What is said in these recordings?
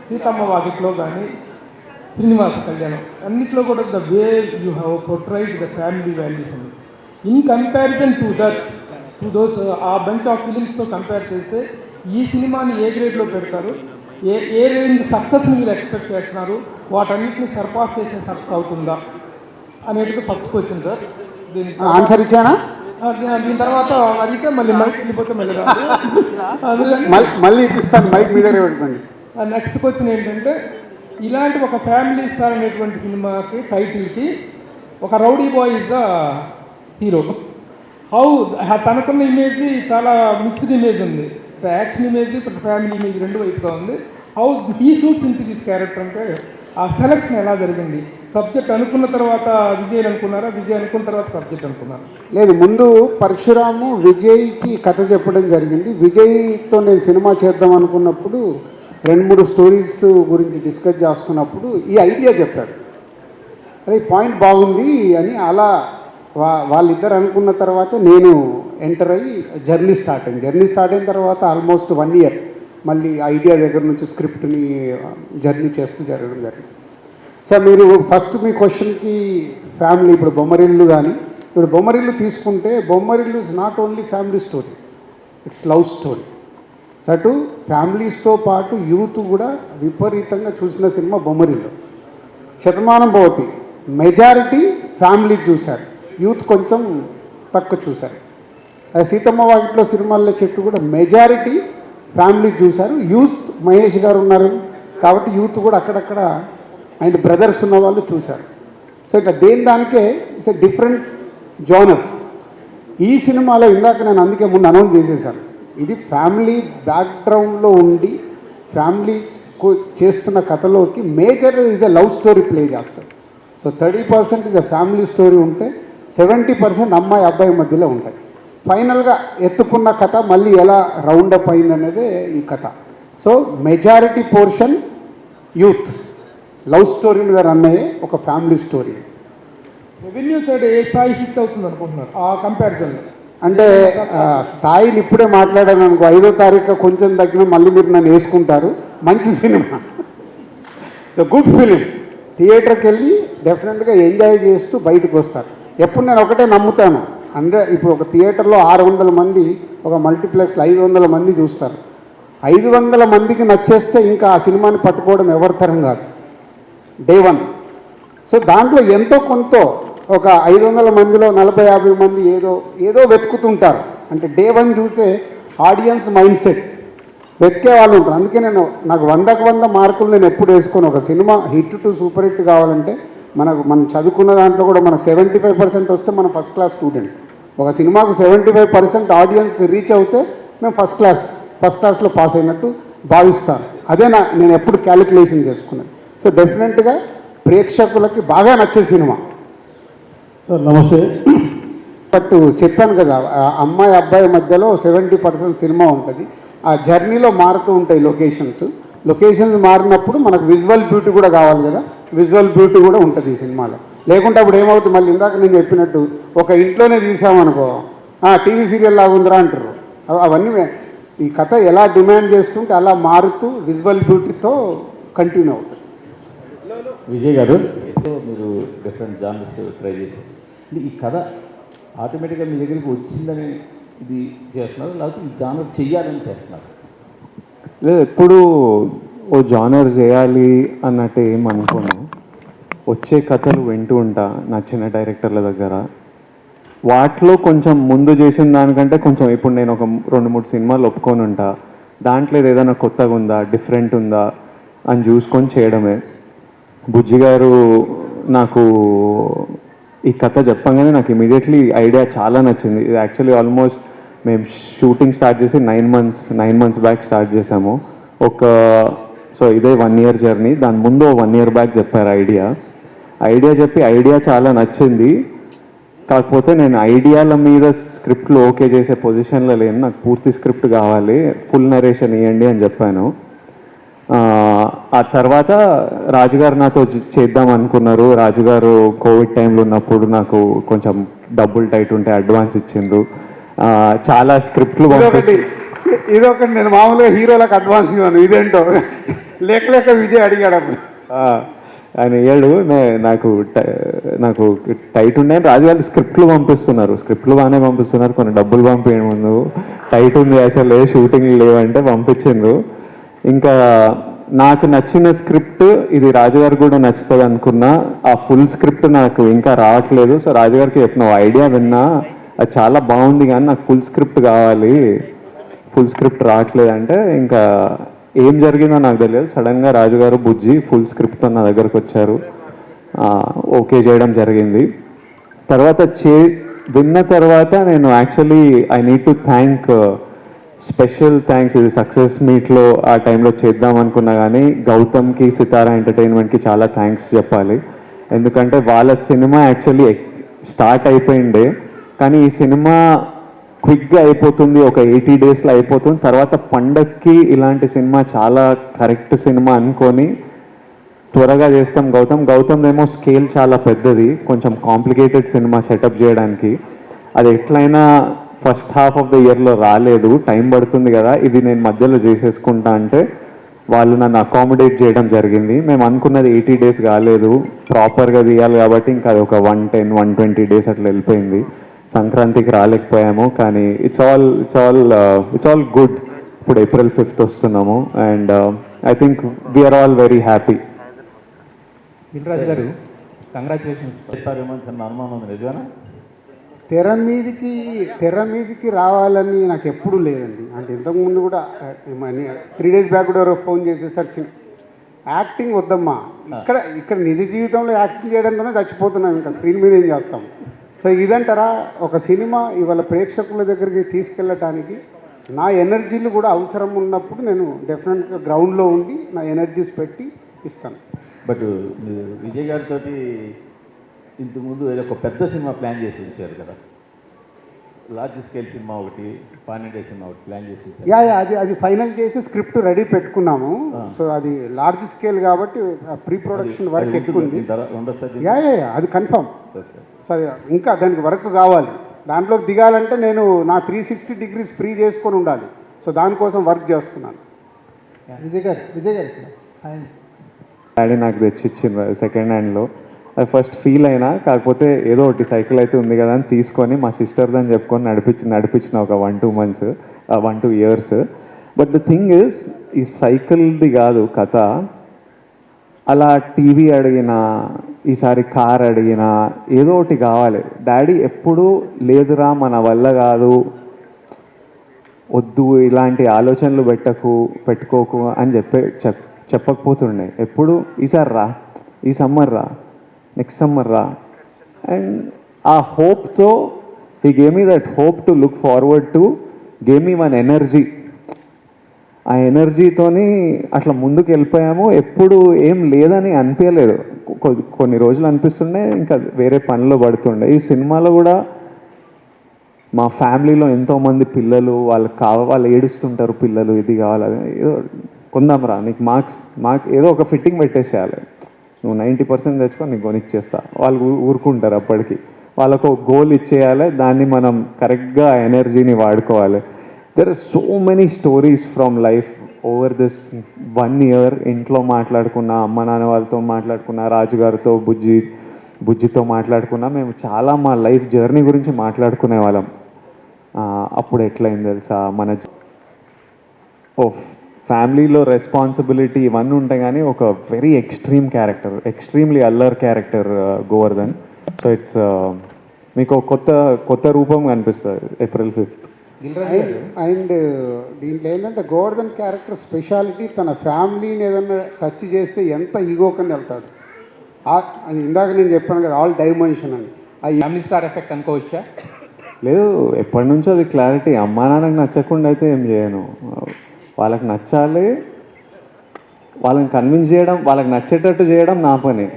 సీతమ్మ వాకిట్లో కానీ శ్రీనివాస కళ్యాణం అన్నిట్లో కూడా the way you have portrayed the family values ఉంది. In comparison to that to those a bunch of ఫిలిమ్స్తో కంపేర్ చేస్తే ఈ సినిమాని ఏ గ్రేడ్లో పెడతారు, ఏ రేంజ్ సక్సెస్ని మీరు ఎక్స్పెక్ట్ చేస్తున్నారు, వాటన్నిటిని సర్పాస్ చేసే సక్సెస్ అవుతుందా అనేది ఫస్ట్ క్వశ్చన్ సార్. దీనికి ఆన్సర్ ఇచ్చానా? దీని తర్వాత అడిగితే మళ్ళీ మైక్ వెళ్ళిపోతే మళ్ళీ మళ్ళీ ఇప్పిస్తాను, మైక్ మీద పెట్టుకోండి. నెక్స్ట్ క్వశ్చన్ ఏంటంటే, ఇలాంటి ఒక ఫ్యామిలీ స్టార్ అనేటువంటి సినిమాకి టైటిల్కి ఒక rowdy boy is the hero. How తనకున్న ఇమేజ్ చాలా మిక్స్డ్ ఇమేజ్ ఉంది, యాక్షన్ ఇమేజ్ ఫ్యామిలీ ఇమేజ్ రెండు వైపుగా ఉంది. How he shoots in this character అంటే ఆ సెలక్షన్ ఎలా జరిగింది? సబ్జెక్ట్ అనుకున్న తర్వాత విజయ్ అనుకున్నారా, విజయ్ అనుకున్న తర్వాత సబ్జెక్ట్ అనుకున్నారా? లేదు, ముందు పరశురాము విజయ్కి కథ చెప్పడం జరిగింది. విజయ్తో నేను సినిమా చేద్దాం అనుకున్నప్పుడు 2-3 స్టోరీస్ గురించి డిస్కస్ చేస్తున్నప్పుడు ఈ ఐడియా చెప్పాడు. అదే పాయింట్ బాగుంది అని అలా వాళ్ళిద్దరు అనుకున్న తర్వాత నేను ఎంటర్ అయ్యి జర్నీ స్టార్ట్ అయింది. జర్నీ స్టార్ట్ అయిన తర్వాత ఆల్మోస్ట్ 1 year మళ్ళీ ఐడియా దగ్గర నుంచి స్క్రిప్ట్ని జర్నీ చేస్తూ జరగడం జరిగింది. సార్, మీరు ఫస్ట్ మీ క్వశ్చన్కి ఫ్యామిలీ, ఇప్పుడు బొమ్మరిల్లు కానీ, ఇప్పుడు బొమ్మరిల్లు తీసుకుంటే Bommarillu is not only family story, it's love story. అటు ఫ్యామిలీస్తో పాటు యూత్ కూడా విపరీతంగా చూసిన cinema Bommarillu. Shatamanam Bhavati majority family చూశారు, యూత్ కొంచెం తక్కువ చూశారు. అది సీతమ్మ వాకిట్లో సినిమాల్లో చెట్టు కూడా మెజారిటీ ఫ్యామిలీ చూశారు. యూత్ మహేష్ గారు ఉన్నారు కాబట్టి యూత్ కూడా అక్కడక్కడ అండ్ బ్రదర్స్ ఉన్న వాళ్ళు చూశారు. సో ఇక దానికే ఇట్స్ డిఫరెంట్ జోనర్స్. ఈ సినిమాలో ఇందాక నేను అందుకే ముందు అనౌన్స్ చేసేసాను, ఇది ఫ్యామిలీ బ్యాక్గ్రౌండ్లో ఉండి ఫ్యామిలీ చేస్తున్న కథలోకి major is a love story play చేస్తారు. So 30% is a family story ఉంటే 70% అమ్మాయి అబ్బాయి మధ్యలో ఉంటాయి. ఫైనల్గా ఎత్తుకున్న కథ మళ్ళీ ఎలా రౌండప్ అయిందనేదే ఈ కథ. So majority portion youth love story మీద రన్ అయ్యే ఒక ఫ్యామిలీ స్టోరీ. రెవెన్యూ సైడ్ ఏ స్థాయి హిట్ అవుతుంది అనుకుంటున్నారు ఆ కంపారిజన్లో? అంటే స్థాయిని ఇప్పుడే మాట్లాడాను అనుకో, 5వ తారీఖు కొంచెం తగ్గిన మళ్ళీ మీరు నన్ను వేసుకుంటారు. మంచి సినిమా, గుడ్ ఫిలిం, థియేటర్కి వెళ్ళి డెఫినెట్గా ఎంజాయ్ చేస్తూ బయటకు వస్తారు. ఎప్పుడు నేను ఒకటే నమ్ముతాను, ఇప్పుడు ఒక థియేటర్లో 600 మంది, ఒక మల్టీప్లెక్స్లో 500 మంది చూస్తారు. 500 మందికి నచ్చేస్తే ఇంకా ఆ సినిమాని పట్టుకోవడం ఎవరి తరం కాదు, డే 1. సో దాంట్లో ఎంతో కొంత ఒక 500 మందిలో 40-50 మంది ఏదో వెతుకుతుంటారు. అంటే డే 1 చూసే ఆడియన్స్ మైండ్ సెట్ వెతికే వాళ్ళు ఉంటారు. అందుకే నాకు 100కు 100 మార్కులు నేను ఎప్పుడు వేసుకోను. ఒక cinema hit to super hit కావాలంటే మనం చదువుకున్న దాంట్లో కూడా మనకు 75% వస్తే మనం ఫస్ట్ క్లాస్ స్టూడెంట్. ఒక సినిమాకు 75% ఆడియన్స్ రీచ్ అవుతే మేము ఫస్ట్ క్లాస్లో పాస్ అయినట్టు భావిస్తాను. అదే నేను ఎప్పుడు క్యాలిక్యులేషన్ చేసుకున్నాను. సో డెఫినెట్గా ప్రేక్షకులకి బాగా నచ్చే సినిమా. సార్ నమస్తే. బట్ చెప్పాను కదా, అమ్మాయి అబ్బాయి మధ్యలో 70% సినిమా ఉంటుంది. ఆ జర్నీలో మారుతూ ఉంటాయి లొకేషన్స్ మారినప్పుడు మనకు విజువల్ బ్యూటీ కూడా కావాలి కదా, విజువల్ బ్యూటీ కూడా ఉంటుంది ఈ సినిమాలో. లేకుంటే అప్పుడు ఏమవుతుంది, మళ్ళీ ఇందాక నేను చెప్పినట్టు ఒక ఇంట్లోనే తీసామనుకో టీవీ సీరియల్ లాగా ఉందిరా అంటారు. అవన్నీ ఈ కథ ఎలా డిమాండ్ చేస్తుంటే అలా మారుతూ విజువల్ బ్యూటీతో కంటిన్యూ అవుతుంది. విజయ్ గారు, మీరు డిఫరెంట్ జానర్స్ ట్రై చేసి ఈ కథ ఆటోమేటిక్గా మీ దగ్గరికి వచ్చిందని ఇది చేస్తున్నారు, లేకపోతే ఈ జానర్ చెయ్యాలని చేస్తున్నారు? లేదు, ఎప్పుడు ఓ జానర్ చేయాలి అన్నట్టు ఏమనుకోను. వచ్చే కథలు వింటూ ఉంటా నచ్చిన డైరెక్టర్ల దగ్గర. వాటిలో కొంచెం ముందు చేసిన దానికంటే కొంచెం ఇప్పుడు నేను ఒక 2-3 సినిమాలు ఒప్పుకొని ఉంటా. దాంట్లో ఏదైనా కొత్తగా ఉందా, డిఫరెంట్ ఉందా అని చూసుకొని చేయడమే. బుజ్జి గారు నాకు ఈ కథ చెప్పంగానే నాకు ఇమీడియట్లీ ఐడియా చాలా నచ్చింది. ఇది యాక్చువల్లీ ఆల్మోస్ట్ మేము షూటింగ్ స్టార్ట్ చేసి 9 months బ్యాక్ స్టార్ట్ చేసాము. సో ఇదే 1 year జర్నీ. దాని ముందు 1 year బ్యాక్ చెప్పారు ఐడియా చాలా నచ్చింది. కాకపోతే నేను ఐడియాల మీద స్క్రిప్ట్లు ఓకే చేసే పొజిషన్లో లేను, నాకు పూర్తి స్క్రిప్ట్ కావాలి, ఫుల్ నరేషన్ ఇవ్వండి అని చెప్పాను. ఆ తర్వాత రాజుగారు నాతో చేద్దాం అనుకున్నారు. రాజుగారు కోవిడ్ టైంలో ఉన్నప్పుడు నాకు కొంచెం డబ్బులు టైట్ ఉంటే అడ్వాన్స్ ఇచ్చిండ్రు. చాలా స్క్రిప్ట్లు ఇదొకటి నేను మామూలుగా హీరోలకు అడ్వాన్స్ ఇవ్వను, ఇదేంటో లేక లేక విజయ్ అడిగాడు అప్పుడు. ఆయన ఏడు నాకు టైట్ ఉండే రాజు గారు స్క్రిప్ట్లు పంపిస్తున్నారు, స్క్రిప్ట్లు బాగానే పంపిస్తున్నారు, కొన్ని డబ్బులు పంపించే ముందు టైట్ ఉంది అసలు షూటింగ్ లేవంటే పంపించిండ్రు. ఇంకా నాకు నచ్చిన స్క్రిప్ట్ ఇది రాజుగారు కూడా నచ్చుతుంది అనుకున్నా. ఆ ఫుల్ స్క్రిప్ట్ నాకు ఇంకా రావట్లేదు. సో రాజుగారికి చెప్పిన ఐడియా విన్నా, అది చాలా బాగుంది కానీ నాకు ఫుల్ స్క్రిప్ట్ కావాలి, ఫుల్ స్క్రిప్ట్ రావట్లేదు అంటే ఇంకా ఏం జరిగిందో నాకు తెలియదు. సడన్గా రాజుగారు బుజ్జి ఫుల్ స్క్రిప్ట్తో నా దగ్గరకు వచ్చారు, ఓకే చేయడం జరిగింది. తర్వాత విన్న తర్వాత నేను actually I need to thank, special thanks, ఇది సక్సెస్ మీట్లో ఆ టైంలో చేద్దాం అనుకున్నా కానీ గౌతమ్కి, సితారా ఎంటర్టైన్మెంట్కి చాలా థ్యాంక్స్ చెప్పాలి. ఎందుకంటే వాళ్ళ సినిమా యాక్చువల్లీ స్టార్ట్ అయిపోయిండే, కానీ ఈ సినిమా క్విక్గా అయిపోతుంది, ఒక 80 డేస్లో అయిపోతుంది. తర్వాత పండక్కి ఇలాంటి సినిమా చాలా కరెక్ట్ సినిమా అనుకొని త్వరగా చేస్తాం. గౌతమ్ ఏమో స్కేల్ చాలా పెద్దది, కొంచెం కాంప్లికేటెడ్ సినిమా సెటప్ చేయడానికి. అది ఎట్లయినా ఫస్ట్ హాఫ్ ఆఫ్ ద ఇయర్లో రాలేదు, టైం పడుతుంది కదా, ఇది నేను మధ్యలో చేసేసుకుంటా అంటే వాళ్ళు నన్ను అకామిడేట్ చేయడం జరిగింది. మేము అనుకున్నది 80 డేస్ కాలేదు, ప్రాపర్గా తీయాలి కాబట్టి ఇంకా అది ఒక 110-120 డేస్ అట్లా వెళ్ళిపోయింది. సంక్రాంతికి రాలేకపోయాము, కానీ ఇట్స్ ఆల్ గుడ్. ఇప్పుడు April 5th వస్తున్నాము and I think we are all very happy. Dil Raju గారు కంగ్రాచులేషన్స్. చేస్తారేమో చిన్న అనుమానం ఉంది, నిజమేనా? తెర మీదకి రావాలని నాకు ఎప్పుడూ లేదండి. అంటే ఇంతకుముందు కూడా 3 days బ్యాక్ కూడా ఫోన్ చేసేసరికి యాక్టింగ్ వద్దమ్మా, ఇక్కడ నిజ జీవితంలో యాక్టింగ్ చేయడంతోనే చచ్చిపోతున్నాం, ఇంకా స్క్రీన్ మీద ఏం చేస్తాం. సో ఇదంటారా, ఒక సినిమా ఇవాళ ప్రేక్షకుల దగ్గరికి తీసుకెళ్ళటానికి నా ఎనర్జీలు కూడా అవసరం ఉన్నప్పుడు నేను డెఫినెట్గా గ్రౌండ్లో ఉండి నా ఎనర్జీస్ పెట్టి ఇస్తాను. బట్ మీరు విజయ్ గారితో ఇంతకుముందు ఏదో ఒక పెద్ద సినిమా ప్లాన్ చేసి ఉంచారు కదా, లార్జ్ స్కేల్ సినిమా ఒకటి, పాన్-ఇండియా సినిమా ఒకటి ప్లాన్ చేసి ఉంచారు. అది ఫైనల్ చేసి స్క్రిప్ట్ రెడీ పెట్టుకున్నాము. సో అది లార్జ్ స్కేల్ కాబట్టి ప్రీ ప్రొడక్షన్ వర్క్ ఎక్కువ ఉంది. అది కన్ఫర్మ్. సరే, ఇంకా దానికి వర్క్ కావాలి, దాంట్లోకి దిగాలంటే నేను నా 360 degrees ఫ్రీ చేసుకొని ఉండాలి. సో దానికోసం వర్క్ చేస్తున్నాను. విజయ్ గారు డాడీ నాకు తెచ్చిచ్చింది సెకండ్ హ్యాండ్లో. అది ఫస్ట్ ఫీల్ అయినా, కాకపోతే ఏదో ఒకటి సైకిల్ అయితే ఉంది కదా అని తీసుకొని మా సిస్టర్ది అని చెప్పుకొని నడిపించిన ఒక 1-2 months, 1-2 years. But the thing is, ఈ సైకిల్ది కాదు కథ. అలా టీవీ అడిగినా, ఈసారి కార్ అడిగినా ఏదో ఒకటి కావాలి. డాడీ ఎప్పుడూ లేదురా మన వల్ల కాదు, వద్దు ఇలాంటి ఆలోచనలు పెట్టుకోకు అని చెప్పకపోతుండే. ఎప్పుడు ఈసారి రా, ఈ సమ్మర్ రా, నెక్స్ట్ సమ్మర్ రా. అండ్ ఆ హోప్తో he gave me that hope to look forward to, gave me one energy. ఆ ఎనర్జీతోని అట్లా ముందుకు వెళ్ళిపోయాము. ఎప్పుడు ఏం లేదని అనిపించలేదు. కొన్ని రోజులు అనిపిస్తుండే, ఇంకా వేరే పనిలో పడుతుండే. ఈ సినిమాలో కూడా మా ఫ్యామిలీలో ఎంతోమంది పిల్లలు, వాళ్ళు ఏడుస్తుంటారు, పిల్లలు ఇది కావాలి, ఏదో కొందాంరా, నీకు మార్క్స్ ఏదో ఒక ఫిట్టింగ్ పెట్టేసేయాలి, నువ్వు 90% తెచ్చుకో, నీకు కొనిచ్చేస్తా. వాళ్ళు ఊరుకుంటారు. అప్పటికి వాళ్ళకు ఒక గోల్ ఇచ్చేయాలి, దాన్ని మనం కరెక్ట్గా ఎనర్జీని వాడుకోవాలి. There are so many stories from life over this 1 year. ఇంట్లో మాట్లాడుకున్నా, అమ్మ నాన్న వాళ్ళతో మాట్లాడుకున్నా, రాజుగారితో, బుజ్జితో మాట్లాడుకున్నా. మేము చాలా మా లైఫ్ జర్నీ గురించి మాట్లాడుకునే వాళ్ళం. అప్పుడు ఎట్లయింది తెలుసా, మన ఫ్యామిలీలో రెస్పాన్సిబిలిటీ ఇవన్నీ ఉంటాయి, కానీ ఒక వెరీ ఎక్స్ట్రీమ్లీ అల్లర్ క్యారెక్టర్ గోవర్ధన్. సో ఇట్స్ మీకు కొత్త రూపం కనిపిస్తుంది April 5th. అండ్ దీంట్లో ఏంటంటే గోవర్ధన్ క్యారెక్టర్ స్పెషాలిటీ, తన ఫ్యామిలీని ఏదైనా టచ్ చేస్తే ఎంత ఈగోకని వెళ్తాడు. అది ఇందాక నేను చెప్పాను కదా, ఆల్ డైమెన్షన్ అని. ఆ ఫ్యామిలీ స్టార్ ఎఫెక్ట్ అనుకోవచ్చా? లేదు, ఎప్పటి నుంచో అది క్లారిటీ. అమ్మా నాన్నకు నచ్చకుండా అయితే ఏం చేయను. వాళ్ళకి నచ్చాలి, వాళ్ళని కన్విన్స్ చేయడం, వాళ్ళకి నచ్చేటట్టు చేయడం నా పని.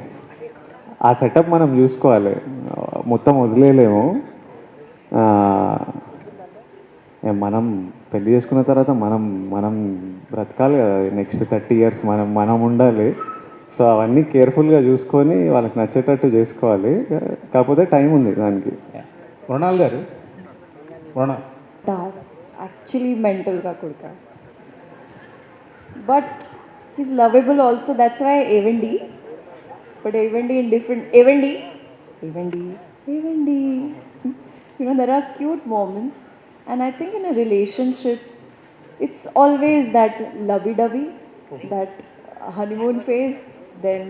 ఆ సెటప్ మనం చూసుకోవాలి, మొత్తం వదిలేయలేము. మనం పెళ్లి చేసుకున్న తర్వాత మనం బ్రతకాలి కదా, నెక్స్ట్ 30 years మనం ఉండాలి. సో అవన్నీ కేర్ఫుల్గా చూసుకొని వాళ్ళకి నచ్చేటట్టు చేసుకోవాలి. కాకపోతే టైం ఉంది దానికి. రొనాల్ గారు, టాస్క్ యాక్చువల్లీ మెంటల్గా కొడతాడు. But He's lovable also. That's why Evendi. But Evendi in different Evendi. There are cute moments, and I think in a relationship, it's always that lovey-dovey, that honeymoon phase, then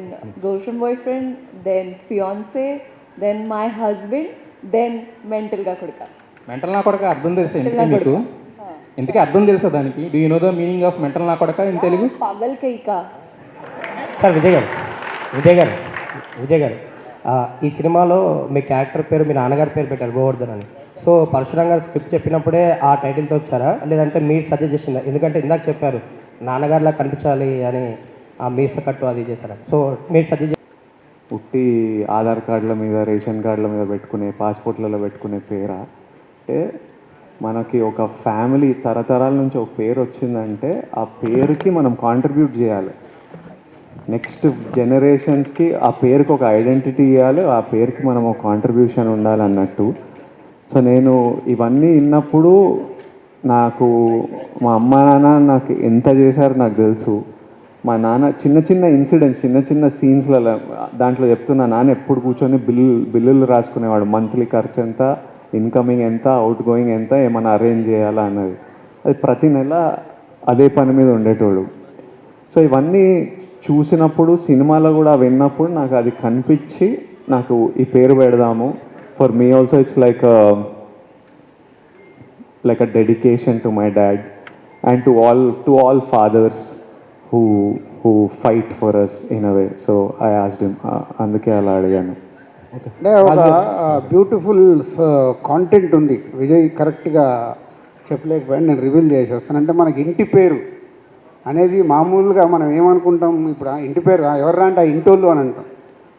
girlfriend boyfriend, then fiance, then my husband, then mental ga kodika. Mental నా కొడక అర్థం తెలుసా Mental ఇంటికి na మీకు? kodika. ఇంటికి అర్థం తెలుసా దానికి? Do you know the meaning of mental నా కొడక in Telugu? Pagal kai ka. Sir Vijay గారు ఈ సినిమాలో మీ క్యారెక్టర్ పేరు మీ నాన్నగారి పేరు పెట్టారు గోవర్ధన్ అని. సో పరశురామ్ గారు స్క్రిప్ట్ చెప్పినప్పుడే ఆ టైటిల్తో వచ్చారా, లేదంటే మీరు సజెస్ట్ చేసిందా? ఎందుకంటే ఇందాక చెప్పారు నాన్నగారిలా కనిపించాలి అని ఆ మీస కట్టు అది చేశారా, సో మీరు సజెస్ట్ ఉట్టి ఆధార్ కార్డుల మీద రేషన్ కార్డుల మీద పెట్టుకునే పాస్పోర్ట్లలో పెట్టుకునే పేరా అంటే మనకి ఒక ఫ్యామిలీ తరతరాల నుంచి ఒక పేరు వచ్చిందంటే ఆ పేరుకి మనం కాంట్రిబ్యూట్ చేయాలి. నెక్స్ట్ జనరేషన్స్కి ఆ పేరుకి ఒక ఐడెంటిటీ ఇవ్వాలి, ఆ పేరుకి మనం ఒక కాంట్రిబ్యూషన్ ఉండాలి అన్నట్టు. సో నేను ఇవన్నీ విన్నప్పుడు నాకు మా అమ్మ నాన్న నాకు ఎంత చేశారో నాకు తెలుసు. మా నాన్న చిన్న చిన్న ఇన్సిడెంట్స్ చిన్న చిన్న సీన్స్లలో దాంట్లో చెప్తున్నా, నాన్న ఎప్పుడు కూర్చొని బిల్లులు రాసుకునేవాడు. మంత్లీ ఖర్చు ఎంత, ఇన్కమింగ్ ఎంత, అవుట్ గోయింగ్ ఎంత, ఏమైనా అరేంజ్ చేయాలా అన్నది. అది ప్రతి నెల అదే పని మీద ఉండేటోడు. సో ఇవన్నీ చూసినప్పుడు సినిమాలో కూడా విన్నప్పుడు నాకు అది కనిపించి నాకు ఈ పేరు పెడదాము. For me also it's like a dedication to my dad and to all fathers who fight for us in a way. So I asked him, అందుకే అలా అడిగాను. అంటే ఒక బ్యూటిఫుల్ కాంటెంట్ ఉంది. విజయ్ కరెక్ట్గా చెప్పలేకపోయాను, నేను రివీల్ చేసేస్తాను. అంటే మనకి ఇంటి పేరు అనేది మామూలుగా మనం ఏమనుకుంటాం, ఇప్పుడు ఆ ఇంటి పేరు ఎవర్రా అంటే ఆ ఇంటోళ్ళు అని అంటాం.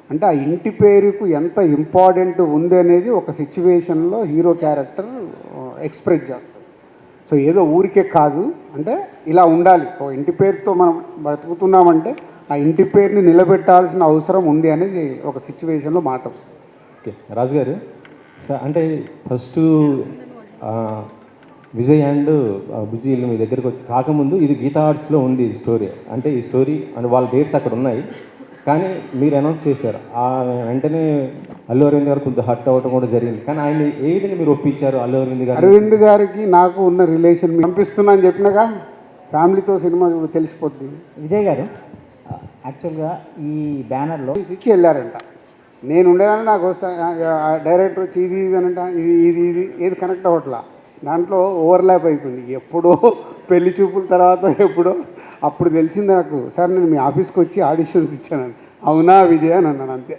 అంటే ఆ ఇంటి పేరుకు ఎంత ఇంపార్టెంట్ ఉంది అనేది ఒక సిచ్యువేషన్లో హీరో క్యారెక్టర్ ఎక్స్ప్రెస్ చేస్తాం. సో ఏదో ఊరికే కాదు, అంటే ఇలా ఉండాలి. ఒక ఇంటి పేరుతో మనం బ్రతుకుతున్నామంటే ఆ ఇంటి పేరుని నిలబెట్టాల్సిన అవసరం ఉంది అనేది ఒక సిచ్యువేషన్లో మాట వస్తుంది. ఓకే రాజు గారు సార్, అంటే ఫస్ట్ విజయ్ అండ్ బుజ్జి వీళ్ళు మీ దగ్గరికి వచ్చి కాకముందు ఇది గీతా ఆర్ట్స్లో ఉంది ఈ స్టోరీ. అంటే ఈ స్టోరీ అంటే వాళ్ళ డేట్స్ అక్కడ ఉన్నాయి, కానీ మీరు అనౌన్స్ చేశారు. ఆ వెంటనే అల్లు అరవింద్ గారు కొంచెం హర్ట్ అవ్వడం కూడా జరిగింది. కానీ ఆయన ఏ విధంగా మీరు ఒప్పించారు అల్లు అరవింద్ గారికి నాకు ఉన్న రిలేషన్ పంపిస్తున్నా అని చెప్పినగా ఫ్యామిలీతో సినిమా తెలిసిపోద్ది. విజయ్ గారు యాక్చువల్గా ఈ బ్యానర్లో ఇచ్చి వెళ్ళారంట. నేను ఉండేదాన్ని నాకు వస్తా డైరెక్టర్ వచ్చి ఇది ఇది అనంట, ఇది ఏది కనెక్ట్ అవ్వట్లా. దాంట్లో ఓవర్లాప్ అయిపోయింది. ఎప్పుడో పెళ్లి చూపుల తర్వాత ఎప్పుడో అప్పుడు తెలిసింది నాకు, సార్ నేను మీ ఆఫీస్కి వచ్చి ఆడిషన్స్ ఇచ్చాను. అవునా విజయ్ అని అన్నాను, అంతే.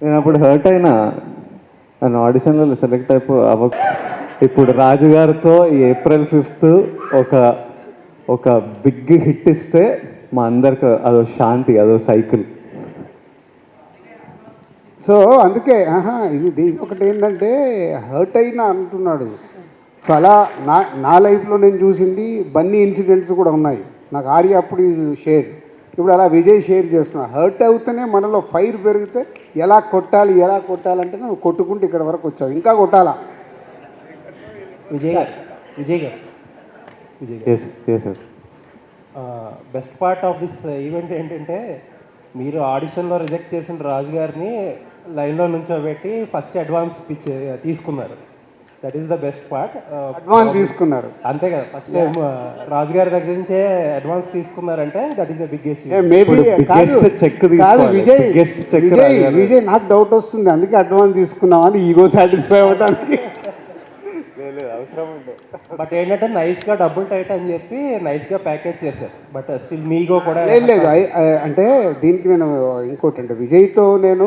నేను అప్పుడు హర్ట్ అయినా, నన్ను ఆడిషన్లో సెలెక్ట్ ఇప్పుడు రాజు గారితో ఈ April 5th ఒక బిగ్ హిట్ ఇస్తే మా అందరికి అదో శాంతి, అదో సైకిల్. సో అందుకే ఇది ఒకటి ఏంటంటే హర్ట్ అయినా అంటున్నాడు. సో అలా నా లైఫ్లో నేను చూసింది బన్నీ ఇన్సిడెంట్స్ కూడా ఉన్నాయి. నాకు ఆర్య అప్పుడు షేర్, ఇప్పుడు అలా విజయ్ షేర్ చేస్తున్నా. హర్ట్ అవుతూనే మనలో ఫైర్ పెరిగితే ఎలా కొట్టాలంటే నువ్వు కొట్టుకుంటూ ఇక్కడ వరకు వచ్చావు, ఇంకా కొట్టాలా. విజయ్ గారు best part of this event ఏంటంటే మీరు ఆడిషన్లో రిజెక్ట్ చేసిన రాజు గారిని లైన్లో నుంచోబెట్టి ఫస్ట్ అడ్వాన్స్ తీసుకున్నారు. That is the best part. Advance తీసుకున్నారు అంతే కదా, ఫస్ట్ టైం రాజు గారి దగ్గర నుంచే అడ్వాన్స్ తీసుకున్నారంటే that is the biggest. Vijay నాకు డౌట్ వస్తుంది, అందుకే అడ్వాన్స్ తీసుకున్నామని ఈగో సాటిస్ఫై అవ్వడానికి. బట్ ఏంటంటే నైస్గా డబుల్ టైట్ అని చెప్పి నైస్గా ప్యాకేజ్ చేశారు. బట్ స్టిల్ మీగో కూడా లేదు. అంటే దీనికి నేను ఇంకోటి అంటే విజయ్తో నేను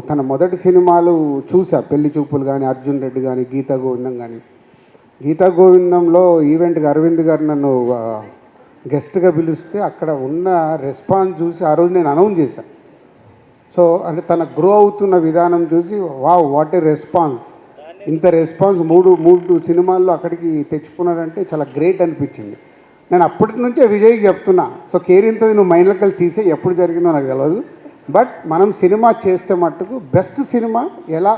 తన మొదటి సినిమాలు చూసా, పెళ్లి చూపులు కానీ, అర్జున్ రెడ్డి కానీ, గీతా గోవిందం కానీ. గీతా గోవిందంలో ఈవెంట్కి అరవింద్ గారు నన్ను గెస్ట్గా పిలిస్తే అక్కడ ఉన్న రెస్పాన్స్ చూసి ఆ రోజు నేను అనౌన్స్ చేశాను. సో అంటే తన గ్రో అవుతున్న విధానం చూసి వావ్ వాట్ ఏ రెస్పాన్స్, ఇంత రెస్పాన్స్ మూడు సినిమాల్లో అక్కడికి తెచ్చుకున్నాడంటే చాలా గ్రేట్ అనిపించింది. నేను అప్పటి నుంచే విజయ్కి చెప్తున్నా, సో కేరింతది నువ్వు మైండ్లోకి తీసే ఎప్పుడు జరిగిందో నాకు తెలియదు, బట్ మనం సినిమా చేస్తే మట్టుకు బెస్ట్ సినిమా ఎలా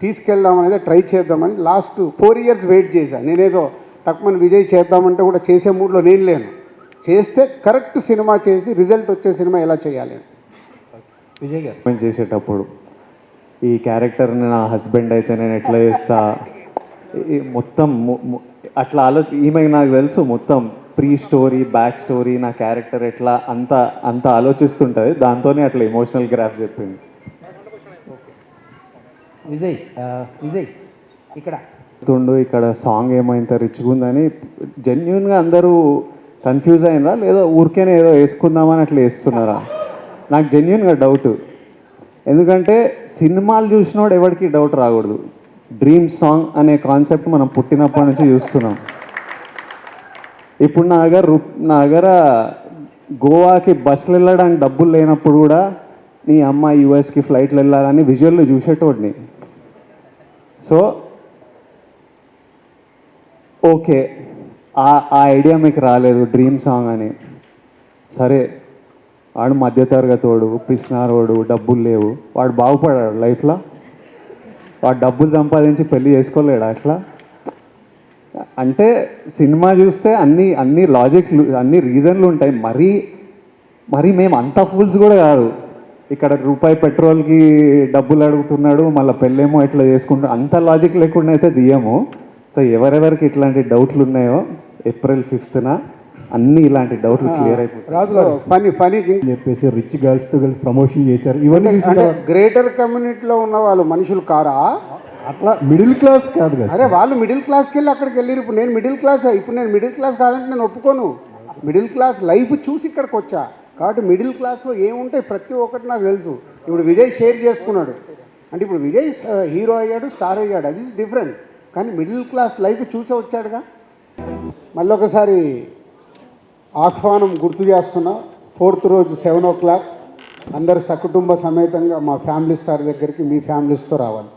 తీసుకెళ్దాం అనేది ట్రై చేద్దామని లాస్ట్ 4 years వెయిట్ చేశాను. నేనేదో తక్కువ విజయ్ చేద్దామంటే కూడా చేసే మూడ్లో నేను లేను. చేస్తే కరెక్ట్ సినిమా చేసి రిజల్ట్ వచ్చే సినిమా ఎలా చేయాలి అని. విజయ్ గారు పని చేసేటప్పుడు ఈ క్యారెక్టర్ని నా హస్బెండ్ అయితే నేను ఎట్లా చేస్తా, మొత్తం అట్లా ఈమెకి నాకు తెలుసు మొత్తం ప్రీ స్టోరీ బ్యాక్ స్టోరీ నా క్యారెక్టర్ ఎట్లా అంత ఆలోచిస్తుంటుంది. దాంతోనే అట్లా ఎమోషనల్ గ్రాఫ్ చెప్పింది. విజయ్ ఇక్కడ ఇక్కడ సాంగ్ ఏమైంత రిచ్గా ఉందని జెన్యున్గా అందరూ కన్ఫ్యూజ్ అయినరా లేదా ఊరికేనే ఏదో వేసుకుందామని అట్లా వేస్తున్నారా? నాకు జెన్యున్గా డౌట్. ఎందుకంటే సినిమాలు చూసినోడు ఎవరికి డౌట్ రాకూడదు. డ్రీమ్ సాంగ్ అనే కాన్సెప్ట్ మనం పుట్టినప్పటి నుంచి చూస్తున్నాం. ఇప్పుడు నా దగ్గర గోవాకి బస్సులు వెళ్ళడానికి డబ్బులు లేనప్పుడు కూడా నీ అమ్మ యూఎస్కి ఫ్లైట్లు వెళ్ళాలని విజువల్లో చూసేటోడిని. సో ఓకే, ఆ ఐడియా మీకు రాలేదు డ్రీమ్ సాంగ్ అని. సరే, వాడు మధ్యతరగతోడు పిసినారోడు డబ్బులు లేవు, వాడు బాగుపడాడు లైఫ్లో. వాడు డబ్బులు సంపాదించి పెళ్లి చేసుకోలేడు అట్లా. అంటే సినిమా చూస్తే అన్ని లాజిక్లు అన్ని రీజన్లు ఉంటాయి. మరీ మేము అంత ఫూల్స్ కూడా కాదు. ఇక్కడ రూపాయి పెట్రోల్కి డబ్బులు అడుగుతున్నాడు, మళ్ళీ పెళ్ళేమో ఇట్లా చేసుకుంటాడు, అంత లాజిక్ లేకుండా అయితే దియ్యము. సో ఎవరెవరికి ఇట్లాంటి డౌట్లు ఉన్నాయో ఏప్రిల్ 5th అన్ని ఇలాంటి డౌట్లు క్లియర్ అయిపోతాయి. రాజు గారు ఫనీ చెప్పేసి రిచ్ గర్ల్స్తో కలిసి ప్రమోషన్ చేశారు. ఇవన్నీ అంటే గ్రేటర్ కమ్యూనిటీలో ఉన్న వాళ్ళు మనుషులు కారా? అట్లా మిడిల్ క్లాస్ కాదు కదా. అరే వాళ్ళు మిడిల్ క్లాస్కి వెళ్ళి అక్కడికి వెళ్ళారు. ఇప్పుడు నేను మిడిల్ క్లాస్ కాదంటే నేను ఒప్పుకోను. మిడిల్ క్లాస్ లైఫ్ చూసి ఇక్కడికి వచ్చా కాబట్టి మిడిల్ క్లాస్లో ఏముంటాయి ప్రతి ఒక్కటి నాకు తెలుసు. ఇప్పుడు విజయ్ షేర్ చేసుకున్నాడు అంటే ఇప్పుడు విజయ్ హీరో అయ్యాడు, స్టార్ అయ్యాడు, అది డిఫరెంట్. కానీ మిడిల్ క్లాస్ లైఫ్ చూసే వచ్చాడుగా. మళ్ళీ ఒకసారి ఆహ్వానం గుర్తు చేస్తున్నా. 4th రోజు 7 o'clock అందరు సకుటుంబ సమేతంగా మా ఫ్యామిలీ స్టార్ దగ్గరికి మీ ఫ్యామిలీస్తో రావాలి.